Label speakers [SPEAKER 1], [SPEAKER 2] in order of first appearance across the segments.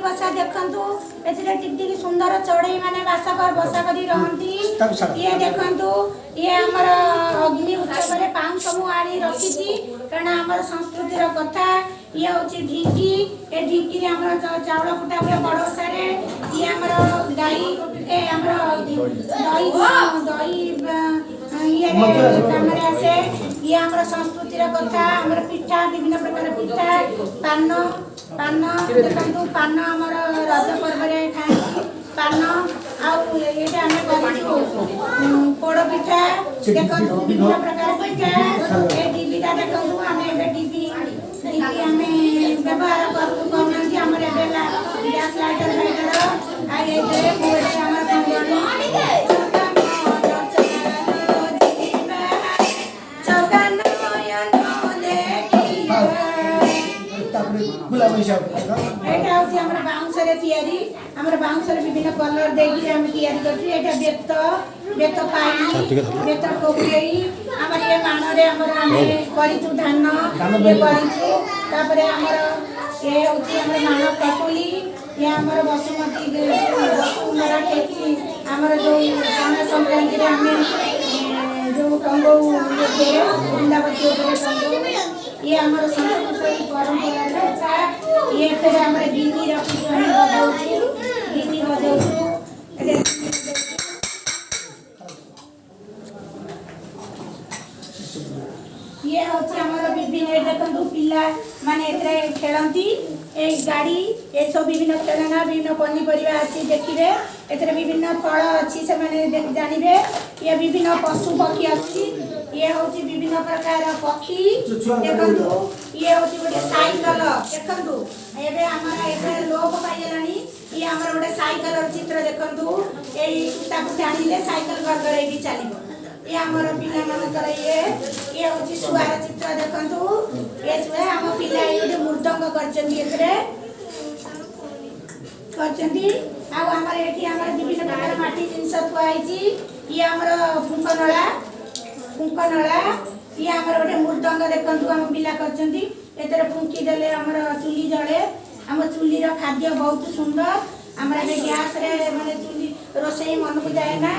[SPEAKER 1] बसा देखंतु एथिरे टिकटिक सुंदर चढ़ई माने बसा करी रहंती ये देखंतु ये हमर अग्नि उत्सव रे पाउँ सब आनी रखिची कारण हमर संस्कृति रो कथा ये होची ढिंकी ए ढिंकी रे हमर चावल कुटा हुए बड़ सारे ये हमर गाई ए हमर दही ये कामरे आसे ये हमर संस्कृति रो कथा हमर पिठा विभिन्न प्रकार पिठा पान पान देखंतु पान हमर रज पर्व रे खाई पान आउ एटा हम करिछु पोड़ पिठा देखंतु विभिन्न प्रकार पिठा ए डिबिटा देखंतु हम ए डिबी हमें व्यवहार करू कोन कि हमर बेला गैस लाइटर आ ए जे मोरे हमर कंगणी बाउंसर विभिन्न कलर देखिए हम तैयारी करछी एटा बेत पाई बेत कोकई हमर ये मानरे हमर हमें करिछु धान ये करिछु तापरे हमर ये होची हमर मानव कटुली ये हमर बसुमती वसुंधरा खेती हमर जो गाना संक्रांति रे हमें जो कंगो ये वृंदावती ऊपर कंगो ये हमर संस्कृति परंपरा ये फिर हमर गिनी रखी हम बजाउछु गिनी बजाउछु ये होची हमर विभिन्न देखंतु पिला माने एतरे खेलंती ए गाड़ी ए सब विभिन्न खेलना विभिन्न पनीपरिया अछि देखिबे एतरे विभिन्न फल अछि से माने जानिबे ये विभिन्न पशु पक्षी अछि ये होची विभिन्न प्रकार पक्षी देखंतु ये होची गोटे साइकिल देखंतु एबे हमरा एबे लोप पाइलानी ये हमरा गोटे साइकिल चित्र देखंतु एई सुता को जानिले साइकिल गड़गड़े की चलिबो ये हमर पिला मानकर ये होची सुवार चित्र देखंतु ये सुवा हम पिला ये मूर्धंग करचंदी एतरे करचंदी आ हमर एठी हमर विभिन्न प्रकार माटी जिंस थुआइची ये हमर फुंकनळा ये हमर गोटे मूर्धंग देखंतु हम पिला करचंदी एतरे फुंकी देले हमर चुली जळे हम चुली रो खाद्य बहुत सुंदर हमरा बे गैस रे माने चुली रोसई मन को जाए ना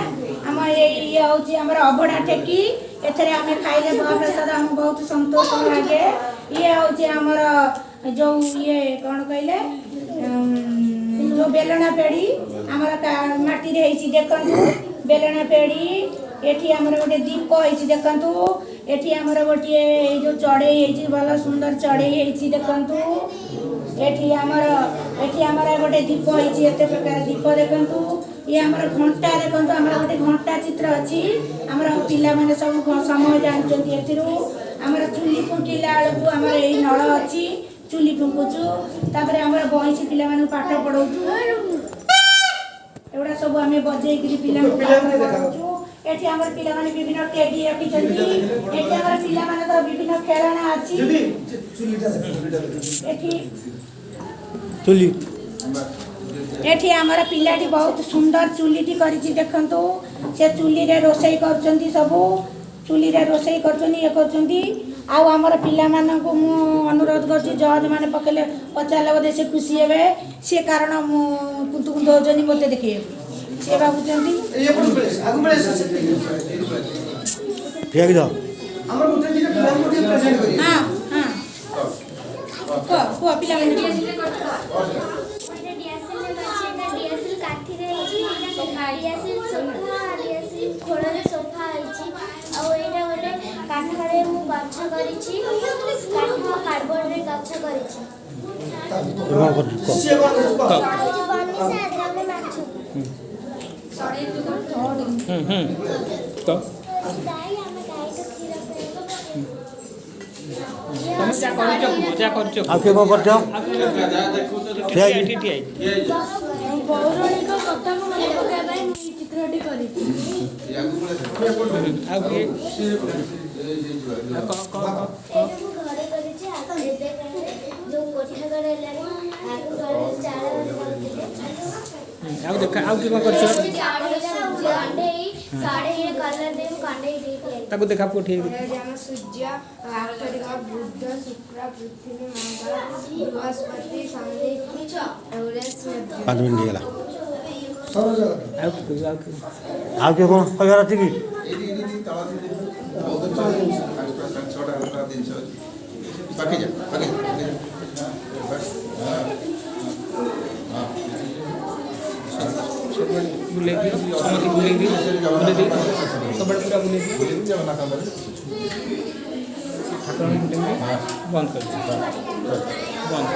[SPEAKER 1] हम ये होची हमर अबडा टेकी एथरे हमें खाइले महाप्रसाद हम बहुत संतोष लागे ये होची हमर जो ये कोन कहले जो बेलना पेड़ी हमर माटी रे हेची देखंतु बेलना पेड़ी एठी हमर गोटे दीप हेची देखंतु एठी हमर गोटे जो चढ़ई हेची भला सुंदर चढ़ई हेची देखंतु एठी हमर गोटे दीप हेची एते प्रकार दीप देखंतु ये हमर घंटा देखंतु हमर गोटे घंटा चित्र अछि हमर पिला माने सब समय जानचंती एथिरु हमर चुली फुंकिला आलू हमर एई नळ अछि चुली फुंकुचु तापरे हमर बहिची पिला माने पाठ पढौचु एवडा सब हमें बजेई करी पिला को पाठ पढौचु एठी हमर पिला माने विभिन्न टेडी रखिचंती एठी हमर पिला माने तो विभिन्न खेलना अछि एठी चुली एठी हमर पिलाटी बहुत सुंदर चुलीटी करिछि देखंतु से चुली रे रोसई करचंती सब चुली रे रोसई करचंती ये करचंती आ हमर पिला मानन को मु अनुरोध करछि जज माने पकेले पचाले बदे से खुशी हेबे से कारण मु कुंतु कुंतु जनी मते देखे से बाबूचंती ये आगु बळे ठीक दो हमर मुते जी पिला को प्रेजेंट करी हां हां को पिला माने
[SPEAKER 2] खोड़े सोफा आईटा गोटे काठरे मु गछ करिछि काठ कार्डबोर्ड रे गछ करिछि
[SPEAKER 3] तो क्या करछो आ के करछो ठीक ठीक
[SPEAKER 2] पौराणिक कथा को मन पकाय भाई मु चित्रटी करिछि
[SPEAKER 3] आ के
[SPEAKER 2] घरे करिछि आ जो कोठा करे लानी आगु घरे चारा
[SPEAKER 3] आ देखा आ के करछो
[SPEAKER 2] कांडे साड़े ये कलर दे कांडे दे
[SPEAKER 3] ताको देखा पुठी
[SPEAKER 2] जामा सुजी
[SPEAKER 4] ସୂର୍ଯ୍ୟ ଆକ୍ଷରିକ ବୁଧ ଶୁକ୍ର ପୃଥିବୀ ମଙ୍ଗଳ ବୃହସ୍ପତି ଶନି ୟୁରେନସ୍ ନେପଚ୍ୟୁନ୍।
[SPEAKER 5] 5 ମିନିଟ୍ ହେଇଗଲା।
[SPEAKER 3] ଆଉ କି କହିବେ
[SPEAKER 5] ଆଉ କିଏ କ'ଣ କହିବାର ଅଛି କି?
[SPEAKER 3] ବୁଲେଇକି ସମସ୍ତେ ବୁଲେଇକି ବୁଲେଇ ଦେଇ ସବୁଆଡ଼େ ପୁରା ବୁଲେଇକି ଠାକୁରାଣୀ ବୁଲେଇକି ବନ୍ଦ କରିଦିଅ ବନ୍ଦ